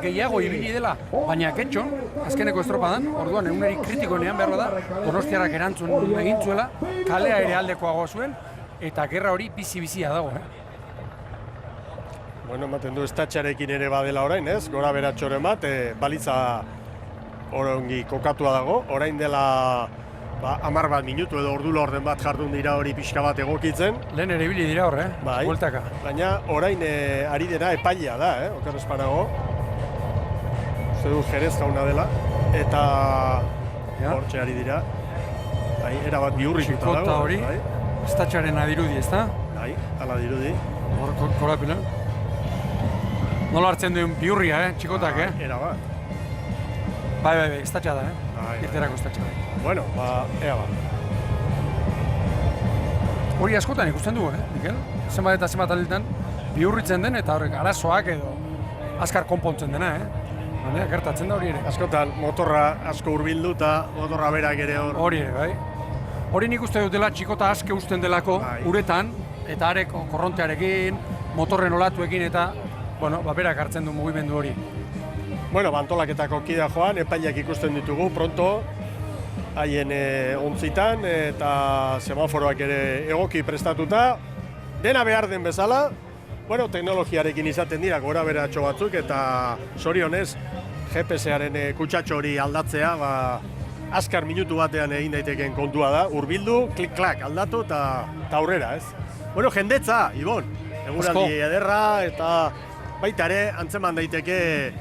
gehiago ibili dela, baina kentxon, azkeneko estropadan, orduan eguneri kritikoenean behar da, Donostiarrak erantzun egin zuela, kalea ere aldekoago zuen, eta gerra hori bizi-bizia dago. Bueno, ematen du estatxarekin ere badela orain, ez? Gora beratxoren bat, balitza ongi kokatua dago, orain dela 10 bat minutu edo ordu laurden bat jardun dira hori pixka bat egokitzen. Lehen ere ibili dira hor, Bai, bueltaka. baina orain ari dena epailea da, oker espanago. Uste du Jerez jauna dela, eta hortxe ari dira. Bai, erabat bihurrituta dago. Txikota hori, estatxaren adirudi, ez da? Bai, ala dirudi. Hor korapena. Nola hartzen duen bihurria, txikotak, Erabat. Bai, estatxa da, Bai. irterako estatxa da. Bueno, ea ba. Hori askotan ikusten dugu, Mikel? Zenbat eta zenbat aldetan bihurritzen den eta horrek arazoak edo azkar konpontzen dena, gertatzen da hori ere. Askotan, motorra asko hurbilduta, motorra berak ere hor. Hori ere, bai. Hori nik uste dutela txikota aske usten delako uretan, eta arek korrontearekin, motorren olatuekin eta, berak hartzen du mugimendu hori. Bueno, antolaketako kidea joan, epaileak ikusten ditugu, pronto, haien ontzitan eta semaforoak ere egoki prestatuta. Dena behar den bezala, teknologiarekin izaten dira gora beratxo batzuk eta zorionez GPS-aren kutsatxo hori aldatzea, azkar minutu batean egin daitekeen kontua da, hurbildu, klik-klak aldatu eta aurrera, ez? Jendetza, Ibon, eguraldi ederra eta baita ere antzeman daiteke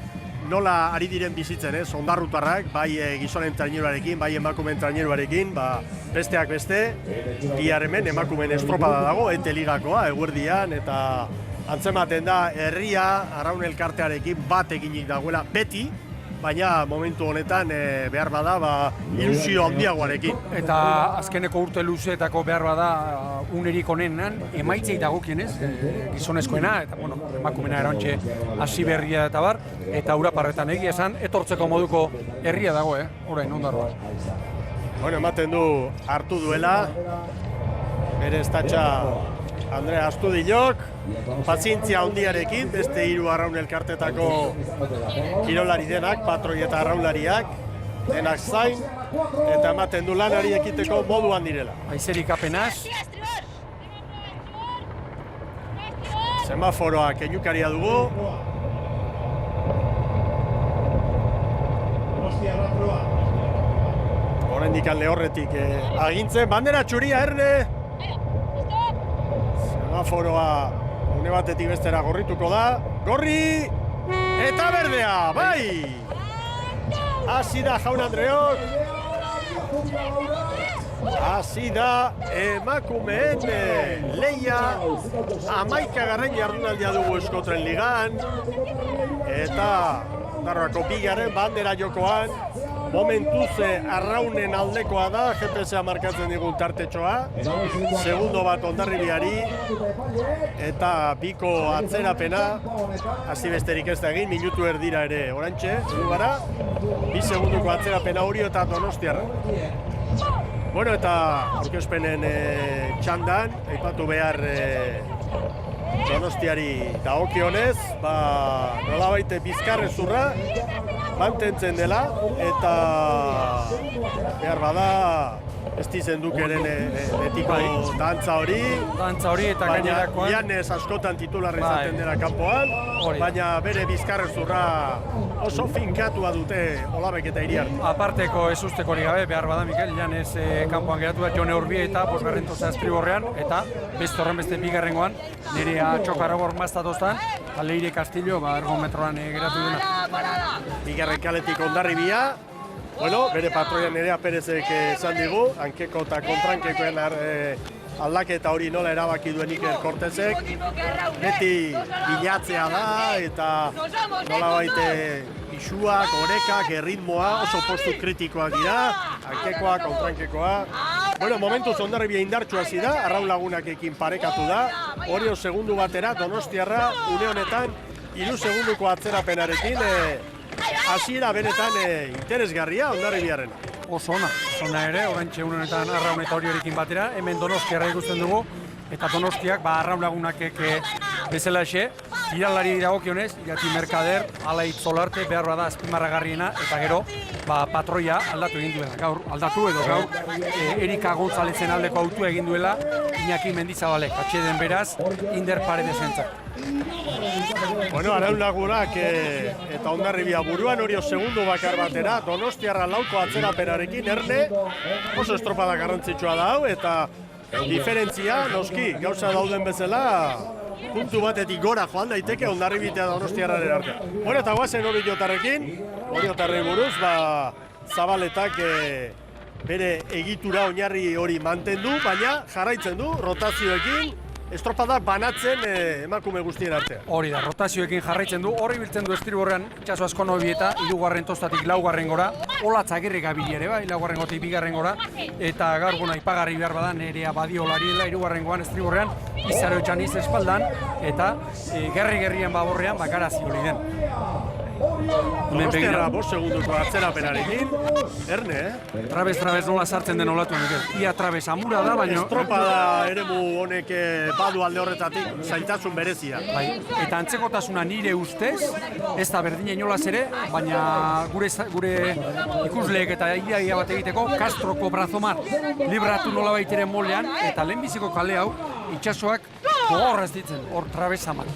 nola ari diren bizitzen, ondarrutarrak, bai gizonen traineruarekin, bai emakumen traineruarekin, besteak beste, bihar hemen emakumen estropada dago, ligakoa, eguerdian, eta antzematen da herria, Arraun Elkartearekin bat eginik dagoela beti, baina momentu honetan behar bada ilusio handiagoarekin. Eta azkeneko urte luzeetako behar bada unerik honenan emaitzei dagokienez, gizonezkoena, eta emakumena erantxe hasi berria eta bar, eta Uraparretan egia esan, etortzeko moduko herria dago, orain, Ondarroa. Ematen du hartu duela, bere estatxa Andrea Astudilok, pazientzia handiarekin, beste 3 Arraun Elkartetako kirolari denak, patroi eta arraunlariak, denak zain, eta ematen du lanari ekiteko moduan direla. Aizerik apenaz. Semaforoa keinukaria dugu. Oraindik lehorretik agintzen, bandera txuria, Erne! Semaforoa une batetik bestera gorrituko da. Gorri! Eta berdea, bai! Hasi da Jaun Andreok. Hasi da emakumeen lehia 11. jardunaldia dugu Euskotren Ligan. Eta Ondarroako bigarren bandera jokoan. Momentuz Arraunen aldekoa da, GPS-a markatzen digun tartetxoa. Segundo bat Hondarribiari. Eta biko atzerapena. Hasi besterik ez da egin, minutu erdira ere orantxe, gara. 2 segundoko atzerapena Orio eta Donostiarra. Eta aurkezpenen txandan, aipatu behar Donostiari dagokionez, nolabait bizkarrezurra mantentzen dela, eta behar bada ez dizen dukeren etiko dantza hori. Dantza hori eta gainerakoan. Janez askotan titularra izaten dela kanpoan, baina bere bizkarrezurra oso finkatua dute Olabek eta Iriarte. Aparteko ez usteko gabe, behar bada Mikel, Janez kanpoan geratu da Jone Urbie eta bosgarren toza Estriborrean, eta beste horren beste bigarrengoan, nire atxokaragor maztatoztan, Leire Castillo, ergometroan geratu duna. Bigarren kaletik Hondarribia, bere patroian Nerea Perezek esan digu, hankeko eta kontrankekoen aldaketa hori nola erabaki duen Iker Cortesek. Beti bilatzea da eta nola baite pisuak, orekak, erritmoa, oso postu kritikoak dira, hankekoa, kontrankekoa. Momentuz Hondarribia indartsu hasi da, Arraun Lagunakekin parekatu da, Orio segundu batera, Donostiarra une honetan 3 segunduko atzerapenarekin hasiera benetan interesgarria Hondarribiarren. Oso ona ere, oraintxe honetan Arraun eta Oriorekin batera, hemen Donostiarra ikusten dugu, eta Donostiak Arraun Lagunakek bezalaxe, tiralari dagokionez, Irati Merkader, Alaitz Solarte behar bada azpimarragarriena, eta gero patroia aldatu egin duela. Gaur aldatu edo gaur Erika Gonzalezen aldeko autua egin duela Iñaki Mendizabalek, atxeden beraz, Inder Paredesentzat. Bueno, Araulagunak eta Hondarribia buruan Orio segundo bakar batera, Donostiarra lauko atzeraperarekin erne oso estropada garrantzitsua da hau, eta diferentzia, noski, gauza dauden bezala, puntu batetik gora joan daiteke Hondarribitea Donostiarraren artean. Bueno, eta guazen Oriotarrekin, Oriotarrei buruz, Zabaletak bere egitura oinarri hori mantendu, baina jarraitzen du, rotazioekin, estropadak banatzen emakume guztien artean. Hori da, rotazioekin jarraitzen du, horri biltzen du estriborrean itxaso asko nobieta, hirugarren tostatik laugarren gora, Olatz Agirre gabili ere, laugarren gotik bigarren gora, eta gaur guna ipagarri behar badan Nerea Badiolariela hirugarren goan estriborrean, Izaro Etxaniz espaldan, eta gerri-gerrien baborrean bakarazi hori den. Donostiarra 5 segunduko atzerapenarekin, erne, Trabez nola sartzen den olatu honek. Ia Trabez amura da, baina... Estropada eremu honek badu alde horretatik, zailtasun berezia. Bai, eta antzekotasuna nire ustez, ez da berdina inolaz ere, baina gure ikusleek eta ia bat egiteko, Castroko Brazomar libratu nola baiteren molean, eta lehenbiziko kale hau, itxasoak gogorra ez ditzen, hor Trabez amar.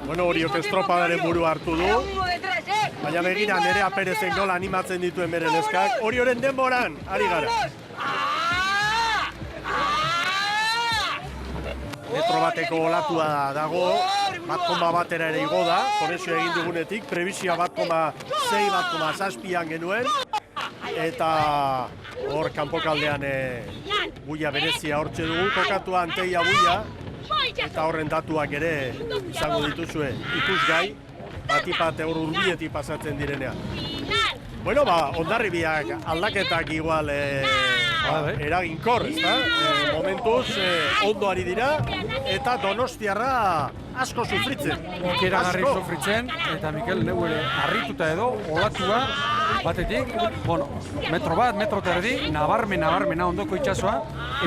Bueno, Oriok estropadaren buru hartu du, baina begira Nerea Perezek nola animatzen dituen bere neskak, Orioren denboran, ari gara. Metro bateko olatua dago, 1,1 batera ere igo da, konexio egin dugunetik, prebizioa 1,6, 1,7an genuen, eta hor kanpokaldean buia berezia hortxe dugu, kokatua Anteia buia, eta horren datuak ere izango dituzue ikusgai, batipat eur urbiletik pasatzen direnean. Bueno, Hondarribiak aldaketak igual eraginkor, ezta? Momentuz ondo ari dira, eta Donostiarra asko sufritzen. Ikeragarri sufritzen, eta Mikel neu ere harrituta edo, olatua batetik, metro bat, metro terdi, nabarmena ondoko itxasoa,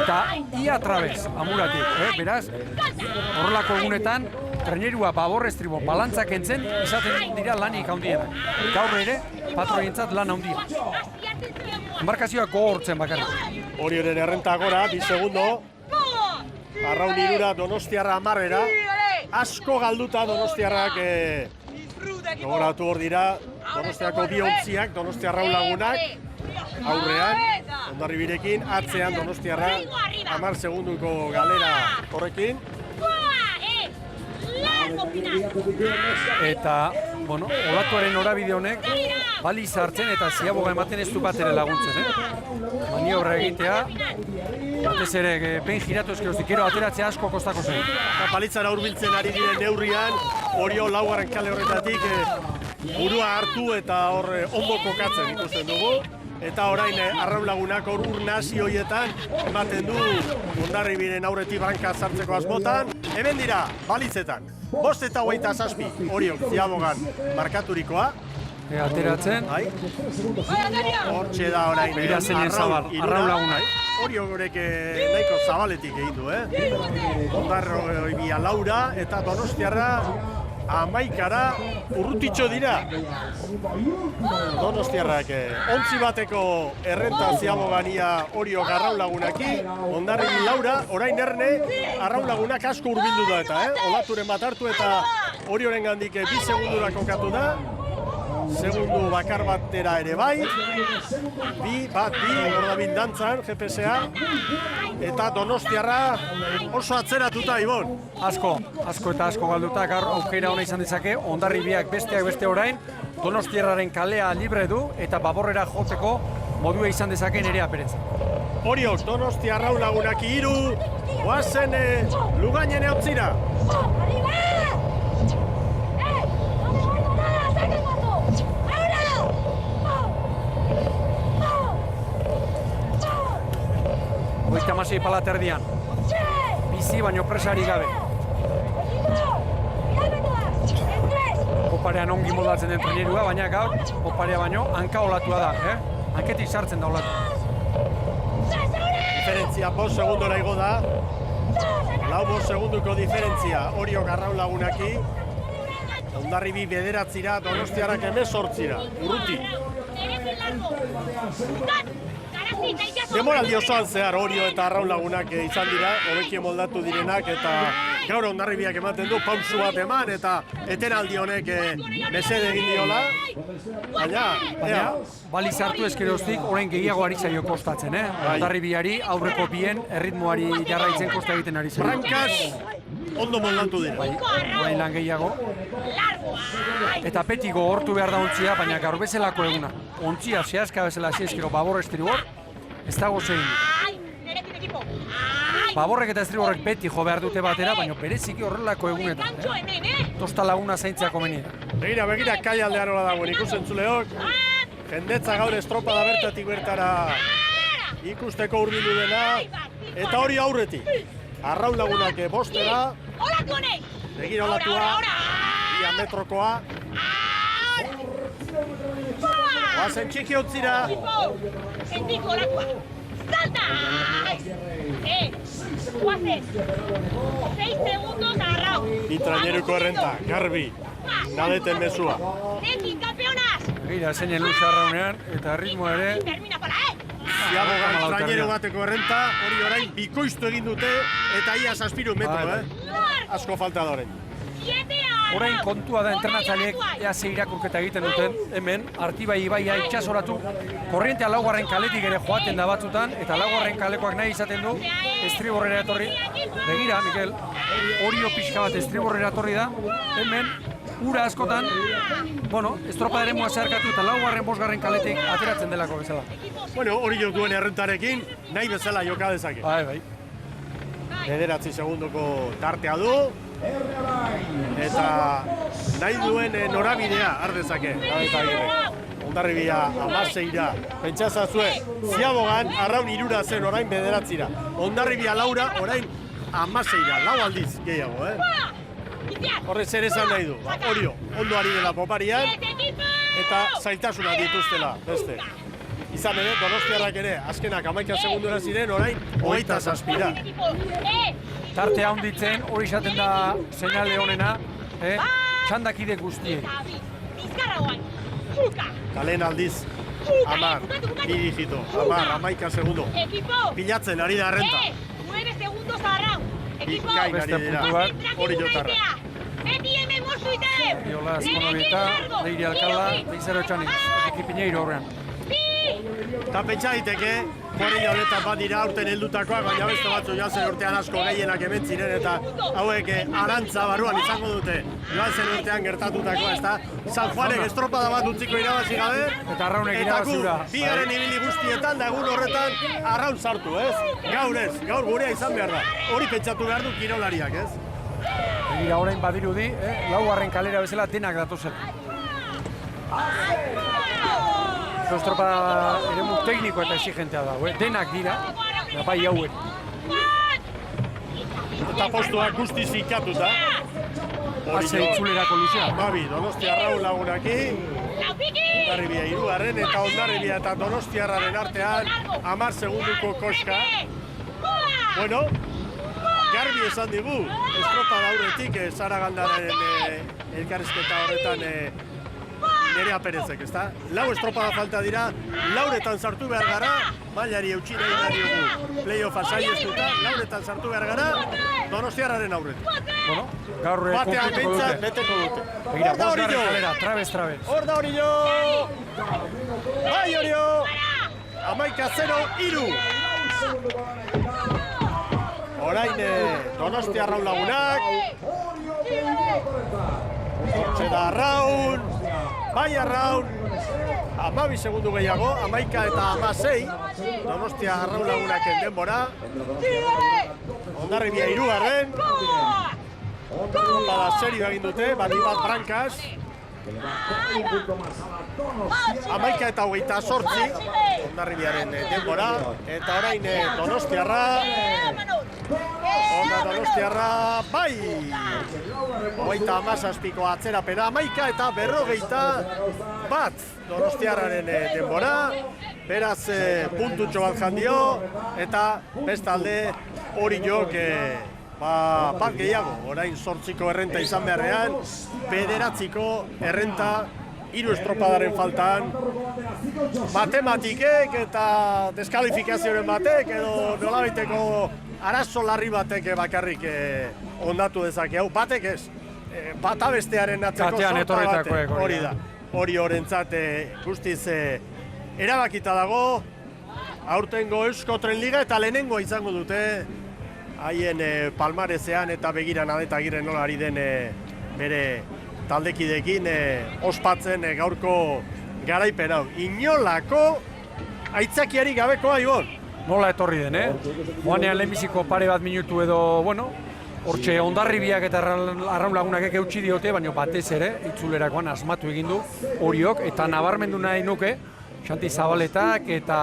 eta ia Trabez, amuratik, beraz, horrelako egunetan, trenerua babor estribo balantzak entzen, izaten dira lanik handienak. Gaur ere, patroientzat lan handia. Embarkazioak gogortzen bakarrik. Orioren errenta gora, 2 segundo, Arraun irura Donostiarra 10era, asko galduta Donostiarrak gogoratu hor dira, Donostiako 2 ontziak, Donostiarra lagunak, aurrean, Hondarribirekin, atzean Donostiarra 10 segunduko galera horrekin. Eta, olatuaren norabide honek, bali zartzen eta ziaboga ematen ez du bat ere laguntzen, maniobra egitea, batez ere, pein giratu ezkeroztik, gero ateratzea asko kostako zen. Balitzara hurbiltzen ari diren neurrian, Orio laugarren kale horretatik burua hartu eta hor ondo kokatzen ikusten dugu. Eta orain Arraun lagunak hor urnasi horietan ematen du Hondarribiren aurretik branka sartzeko asmotan. Hemen dira, balitzetan, 5:27, Oriok ziabogan markaturikoa. Ateratzen. Hortxe da orain Arraun lagunak. Oriok horrek nahiko zabaletik egin du, Hondarribia Laura eta Donostiarra 11ra urrutitxo dira. Donostiarrak 11 bateko errenta ziabogania Orio Arraun lagunaki, Hondarribi Laura, orain erne Arraun lagunak asko hurbildu da eta, olaturen bat hartu eta Orioren gandik 2 segundura kokatu da. Segundu bakar batera ere bai, hor da dantzan, GPS-a, eta Donostiarra oso atzeratuta, Ibon. Asko eta asko galduta, gaur aukera hona izan dezake, Hondarribiak besteak beste orain, Donostiarraren kalea libre du, eta baborrera joteko modua izan dezake Nerea Perez. Oriok, Donostiarra lagunak 3, goazen Lugainen eotzira. Goita masei palaterdian. Bizi baino presari gabe. Oparean ongi moldatzen den trenerua, baina gaur oparea baino hanka olatua da, Hanketik sartzen da olatu. Diferentzia 5 segundora igo da. Lau segunduko diferentzia, Oriok Arraun Lagunaki. Hondarribi 9, Donostiarrak 18, urruti. Demoraldi osoan zehar Orio eta Arraun Lagunak izan dira, hobekien moldatu direnak, eta gaur Hondarribiak ematen du pausu bat eman, eta etenaldi honek mesede egin diola. Baina, baliz hartu ezkeroztik, orain gehiago ari zaio kostatzen, Hondarribiari aurreko bien erritmoari jarraitzen kosta egiten ari zaio. Brankaz, ondo moldatu dira. Orain lan gehiago. Eta peti gogortu behar da ontzia, baina gaur bezalako eguna. Ontzia zehazka bezala zehazkero babor estribor, ez dago zein. Baborrek eta estriborrek beti jo behar dute batera, baina bereziki horrelako egunetan. Tosta laguna zaintzeako menida. Begira, kai aldean hola dagoen ikusentzuleok. Jendetza gaur estropada bertatik bertara ikusteko hurbildu dena. Eta hori aurretik. Arraun Lagunak bostera. Begira olatua. Ia metrokoa. Oazen txiki hotzira. Sentiko olatua. Salta! Oazen. 6 segundos Arraun. Itraineruko errenta, garbi. Nadeten mesua. Nekin, campeonas! Begira, zeinen luza Arraunean, eta ritmoa ere. Termina para, Ziabogan traineru bateko errenta, hori orain bikoiztu egin dute, eta ia 7 metro, Asko falta da orain. Orain kontua da entrenatzaileek ea ze irakurketa egiten duten, hemen, Artibai ibaia itxasoratu, korrientea laugarren kaletik ere joaten da batzutan, eta laugarren kalekoak nahi izaten du, estriborrera etorri. Begira, Mikel, Orio pixka bat estriborrera etorri da, hemen, ura askotan, bueno, estropa ere mua zeharkatu eta laugarren bosgarren kaletik ateratzen delako bezala. Bueno, hori jo duen errentarekin, nahi bezala joka dezake. Bai. 9 segundoko tartea du, eta nahi duen norabidea har dezake. Hondarribia 16ra, pentsazazue, Ziabogan Arraun 3 zen orain 9ra. Hondarribia 4, orain 16ra, 4 aldiz gehiago, Horre zer esan nahi du, Orio, ondo ari dela poparian, eta zailtasuna dituztela, beste. Izan ere, Donostiarrak ere, azkenak 11 segundura ziren, orain 27ra. Tartea handitzen, hori izaten da seinale honena, txandakide guztiei. Kalen aldiz, 10, bi digito, 11 segundo. Pilatzen ari da errenta. 9 segundos Arraun. Bikain ari dira, hori jotarra. Iola Azkonobieta, Leiri Alcala, Leizero Etxanik, ekipineiro horrean. Eta pentsa diteke, korrila honetan bat dira aurten heldutakoak, baina beste batzu joan zen urtean asko gehienak hemen ziren, eta hauek arantza barruan izango dute joan zen urtean gertatutakoa, ezta? San Juanek estropada bat utziko irabazi gabe, eta Arraunek irabazura. Bigarren ibili guztietan da egun horretan Arraun sartu, ez? Gaur gurea izan behar da. Hori pentsatu behar du kirolariak, ez? Begira, orain badirudi, laugarren kalera bezala denak datozen. Estropa eremu tekniko eta exigentea dago, denak dira, bai hauek. Eta postuak guztiz ikatuta. Hatze itzulerako luzea. Babi, Donostia Arraun Lagunaki, Hondarribia 3. eta Hondarribia eta Donostiarraren artean 10 segunduko koska. Bueno, garbi esan digu, estropa dauretik Zaragandaren elkarrizketa horretan Nerea Perezek, ezta? 4 estropada falta dira, 4etan sartu behar gara, mailari eutxi nahi behar diogu play-offa saiheztuta, 4etan sartu behar gara, Donostiarraren aurretik. Bueno, gaur batean konplituko bintzat, dute. beteko dute. Begira, bosgarren kalera, trabez. Hor da Orio! Bai Orio! 11-0, 3! Orain Donostia Arraun Lagunak. Hortxe da Arraun. Bai Arraun. 12 segundu gehiago, 11 eta 16. Donostia Arraun Lagunaken denbora. Hondarribia 3. Bada serio egin dute, bat Brankaz. 11 eta 28. Hondarribiaren denbora. Eta orain Donostiarra. Donostiarra, bai! 37ko atzerapena, 11 eta 41 Donostiarraren denbora. Beraz, puntutxo bat jandio, eta bestalde hori jok, bat gehiago, orain 8ko errenta izan beharrean, 9ko errenta, 3 estropadaren faltan, matematikek eta deskalifikazioaren batek, edo nolabaiteko arazo larri batek bakarrik ondatu dezake, hau batek ez, bata bestearen atzeko sorta batek, hori da. Hori horrentzat guztiz erabakita dago, aurtengo Eusko Tren Liga eta lehenengoa izango dute haien palmarezean eta begiran Adeta Agirre nola ari den bere taldekideekin ospatzen gaurko garaipen hau. Inolako aitzakiari gabekoa, Ibon? Nola etorri den, Joanean lehenbiziko pare bat minutu edo, bueno, hortxe Hondarribiak eta Arraun Lagunak eutxi diote, baina batez ere, itzulerakoan asmatu egin du horiok, eta nabarmendu nahi nuke, Xanti Zabaletak eta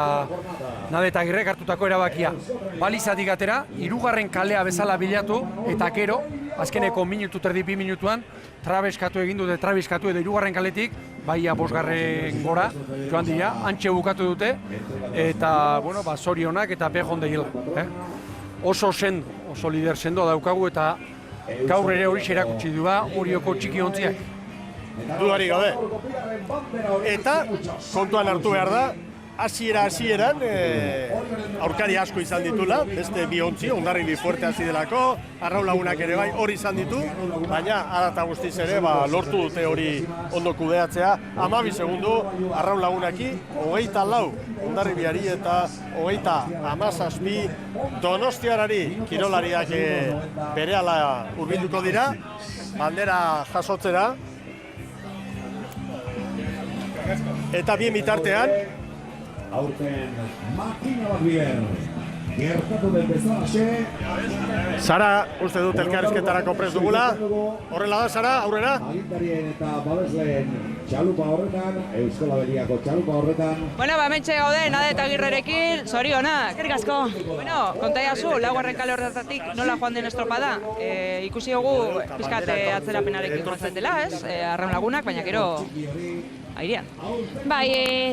Adeta Agirrek hartutako erabakia. Balizatik atera, 3. kalea bezala bilatu, eta gero, azkeneko minutu, terdi 2 minutuan, trabeskatu egin dute, edo 3. kaletik, baia 5. gora, joan dira, antxe bukatu dute, eta, bueno, zorionak eta pejón degila. Oso sendo, oso lider sendo daukagu, eta gaur ere hori erakutsi du Orioko txiki ontziak. Dudari gabe. Eta kontuan hartu behar da, hasieran aurkari asko izan ditula, beste 2 ontzi, Hondarribi fuerte hasi delako, Arraun Lagunak ere bai hori izan ditu, baina arata guztiz ere lortu dute hori ondo kudeatzea. 12 segundu Arraun Lagunaki, 24 Hondarribiari eta 37 Donostiarari kirolariak berehala hurbilduko dira, bandera jasotzera. Eta bien bitartean, aurten makina bat bider, gertatu den bezalaxe. Sara, uste dut elkarrizketarako prest dugula. Horrela da, Sara, aurrera? Agintarien eta babesleen txalupa horretan, Euskal Abeliako txalupa horretan. Bueno, hementxe gaude, Adeta Agirrerekin, zorionak. Eskerrik asko. Bueno, kontaiazu, 4. kale horretatik nola joan den estropada. Ikusi dugu pizkat atzerapenarekin joatzen dela, ez? Arraun Lagunak, baina gero airean. Bai,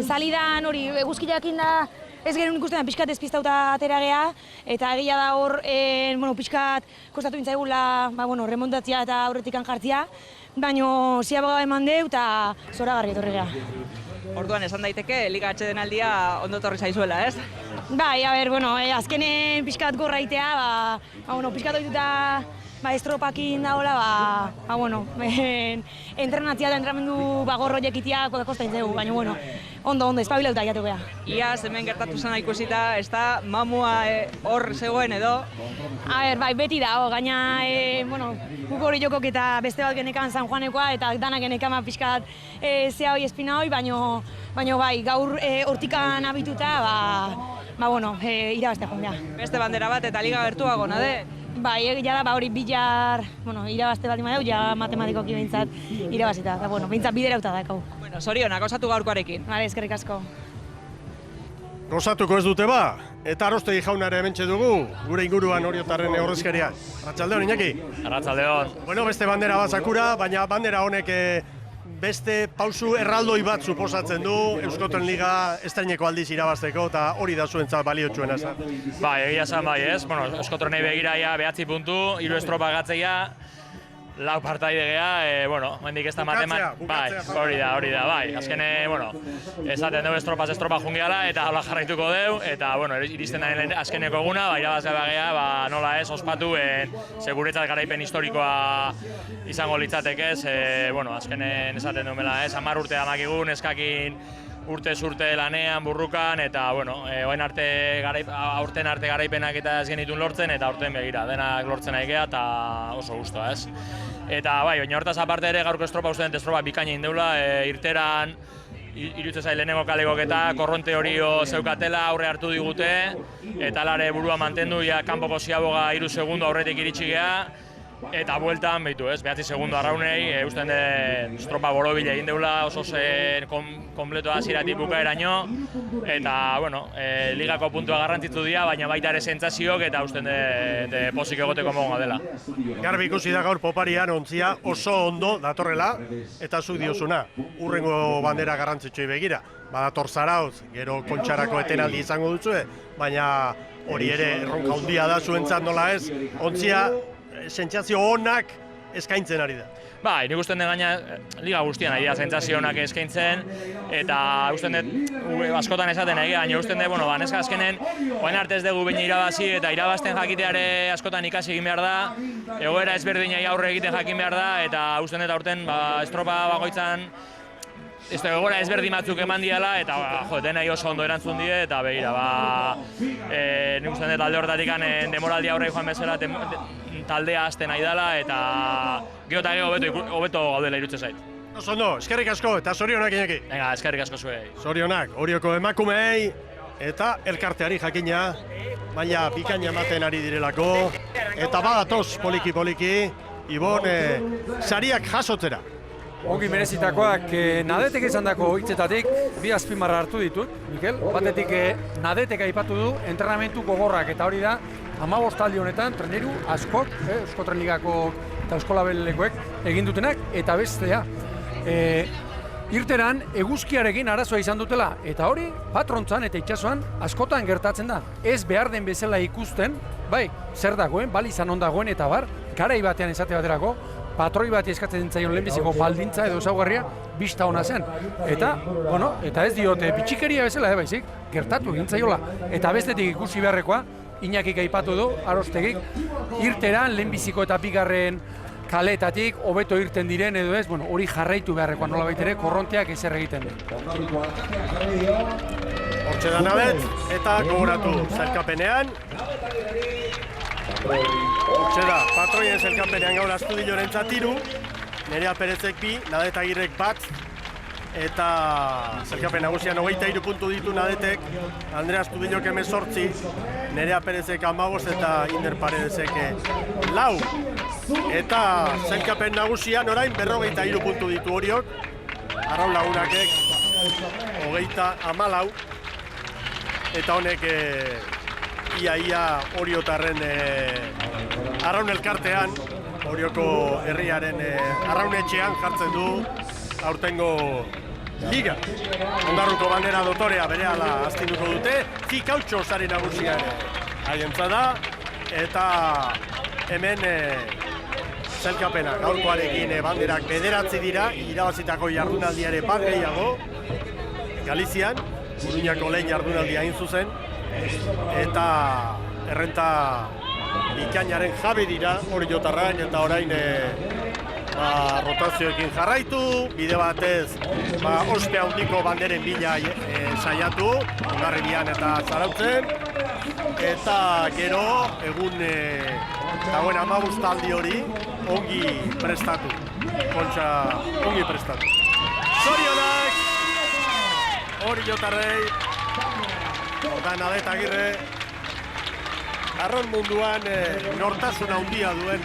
salidan hori eguzkiarekin da ez genuen ikusten pixkat despistauta atera gea, eta egia da hor, pixkat kostatu intzaigula, remontatzea eta aurretikan jartzea, baina ziabaga eman deu eta zoragarri etorri gea. Orduan esan daiteke, Liga atsedenaldia ondo etorri zaizuela, ez? Bai, azkenen pixkat gorraitea, pixkat oituta estropakin daola, entrenatzea eta entrenamendu gorro jekitea kosta intzegu, baina ondo, espabilauta jatu geha. Iaz, hemen gertatu zena ikusita, ez da mamua hor zegoen edo? Bai, beti da, gaina, guk hori jokok eta beste bat genekan San Juanekoa eta danak genekan pixkat zea hoi espina hoi, baina bai, gaur hortikan abituta, irabaztea joan geha. Beste bandera bat eta liga gertuago, nade? Bai, egia da, hori bilar, irabazte bat ima deu, ja matematikoki behintzat irabazita, eta behintzat biderauta dakau. Bueno, zorionak, gozatu gaurkoarekin. Bale, eskerrik asko. Gozatuko ez dute eta Arostegi jauna ere hementxe dugu, gure inguruan Oriotarren horrezkeria. Arratsaldeon, Iñaki? Arratsaldeon. Bueno, beste bandera bat zakura, baina bandera honek beste pausu erraldoi bat suposatzen du Eusko Tren Liga estreineko aldiz irabazteko eta hori da zuentzat baliotsuena. Bai, egia esan bai ez, Eusko Trenei begiraia 9 puntu, 3 estropa gatzeia, 4 partaide gea, hendik ez da matematik. Bai, hori da, bai. Azken, esaten dugu estropa jungiala eta hola jarraituko dugu, eta, iristen da azkeneko eguna, irabazgaba gea, nola ez, ospatu, seguretzat garaipen historikoa izango litzatekez, azkenen esaten duela ez, 10 urte damakigun, eskakin urtez urte lanean, burrukan, eta, oain aurten arte garaipenak eta ez genitun lortzen, eta aurten begira, denak lortzen nahi gea, eta oso gustoa, ez. Eta, baina hortaz aparte ere gaurko estropa uste dut estropa bikaina indeula, irteran, iruditzen zait lehenengo kalegok eta korronte hori zeukatela aurre hartu digute, eta alare burua mantendu, kanpoko ziaboga 3 segundu aurretik iritsi gea, eta bueltan, behitu ez, 9 segundo arraunei, usten de estropa borobile egin deula, oso zen kompleto hasieratik bukaeraino, eta, bueno, ligako puntua garrantzitsu dira, baina baita ere sentsazioak eta usten de pozik egoteko mogonga dela. Garbi ikusi da gaur poparian ontzia oso ondo datorrela, eta zuk diozuna, urrengo bandera garrantzitsuei begira. Badator Zarautz, gero Kontxarako etenaldi izango duzue, baina hori ere erronka handia da zuentzat nola ez, ontzia sentsazio onak eskaintzen ari da. Bai, nik usten dut gaina liga guztian ari da sentsazio onak eskaintzen, eta usten dut askotan esaten ari, baina usten dut, bueno, neska azkenen, orain arte ez dugu baina irabazi, eta irabazten jakiteare askotan ikasi egin behar da, egoera ezberdinei aurre egiten jakin behar da, eta usten dut aurten estropa bakoitzan egoera ezberdin batzuk eman diala, eta denei oso ondo erantzun die, eta begira, nik usten dut alde horretatik demoraldi aurre joan bezala taldea hasten nahi dela, eta gero eta gero hobeto gaudela iruditzen zait. Oso ondo, eskerrik asko eta zorionak Iñaki. Venga, eskerrik asko zuei. Zorionak, Orioko emakumeei eta elkarteari jakina, baina bikaina ematen ari direlako, eta badatoz poliki-poliki, Ibon, sariak jasotzera. Ongi merezitakoak Nadetek izan dako hitzetatik bi azpimarra hartu ditut, Mikel. Batetik Nadetek aipatu du entrenamentu gogorrak, eta hori da 15 aldi honetan treneru askok, Eusko Trenligako eta Eusko Labelekoek egin dutenak, eta bestea. Irteran eguzkiarekin arazoa izan dutela, eta hori patrontzan eta itsasoan askotan gertatzen da. Ez behar den bezala ikusten, bai, zer dagoen, balizan ondagoen eta bar, garai batean esate baterako, patroi bat eskatzen zaion lehenbiziko baldintza edo ezaugarria bista ona zen. Eta, bueno, eta ez diote bitxikeria bezala, baizik, gertatu egin zaiola. Eta bestetik ikusi beharrekoa, Iñakik aipatu du, Arostegik, irteran lehenbiziko eta bigarren kaletatik, hobeto irten diren edo ez, bueno, hori jarraitu beharrekoa nola baitere, korronteak ezer egiten du. Hortxe da Nadet, eta gogoratu zelkapenean. Hortxe da, patroien zelkapenean gaur Astudillorentzat 3, Nerea Perezek 2, Nadet Agirrek 1, eta zelkapen nagusian 23 puntu ditu Nadetek, Andrea Astudillok 18, Nerea Perezek 15 eta Inder Paredesek 4. Eta zelkapen nagusian orain 43 puntu ditu Oriok, Arraun Lagunakek 14, eta honek ia Oriotarren Arraun elkartean, Orioko herriaren arraunetxean jartzen du aurtengo liga. Ondarruko bandera dotorea berehala astinduko dute, Zikautxo sari nagusia ere haientza da, eta hemen zelkapena gaurkoarekin banderak 9 dira, irabazitako jardunaldiare bat gehiago, Galizian, Uruñako lehen jardunaldia hain zuzen, eta errenta bikainaren jabe dira Oriotarrain, eta orain rotazioekin jarraitu, bide batez ospe handiko banderen bila saiatu, Hondarribian eta Zarautzen, eta gero egun dagoen 15 taldi hori ongi prestatu, Kontxa ongi prestatu. Zorionak, Oriotarrei, eta Nadet Agirre, arraun munduan nortasun handia duen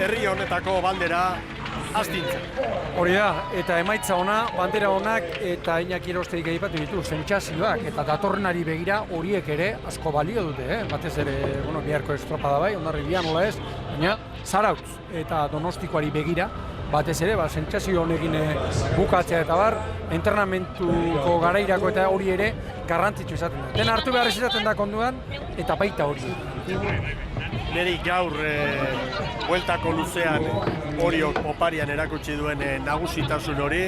herri honetako bandera astintzen. Hori da, eta emaitza ona, bandera onak eta Iñaki Arostegik aipatu ditu, sentsazioak, eta datorrenari begira horiek ere asko balio dute, batez ere, bueno, biharko estropada bai, Hondarribian nola ez, baina Zarautz eta Donostikoari begira, batez ere, sentsazio honekin bukatzea eta bar, entrenamentuko garairako eta hori ere garrantzitsu izaten da. Den hartu behar izaten da konduan, eta baita hori. Neri gaur bueltako luzean Oriok oparian erakutsi duen nagusitasun hori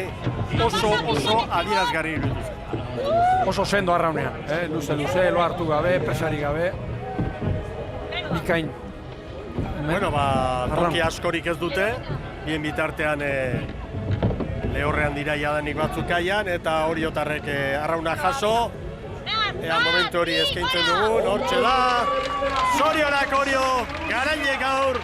oso adierazgarri iruditzen. Oso sendo arraunean, luze, lo hartu gabe, presari gabe, bikain. Bueno, toki askorik ez dute, bien bitartean lehorrean dira jadanik batzuk kaian, eta Oriotarrek arrauna jaso, ea momentu hori eskaintzen dugun, hortxe da, zorionak Orio, garaile gaur,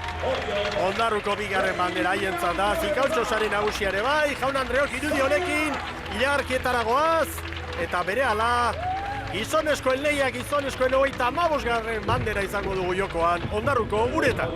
Ondarruko bigarren bandera haientzat da, Zikautxo sari nagusiare bai, Jaun Andreok irudi honekin, iragarkietara goaz, eta berehala Gizonezkoen lehiak, gizonezkoen 35. bandera izango dugu jokoan, Ondarruko uretan.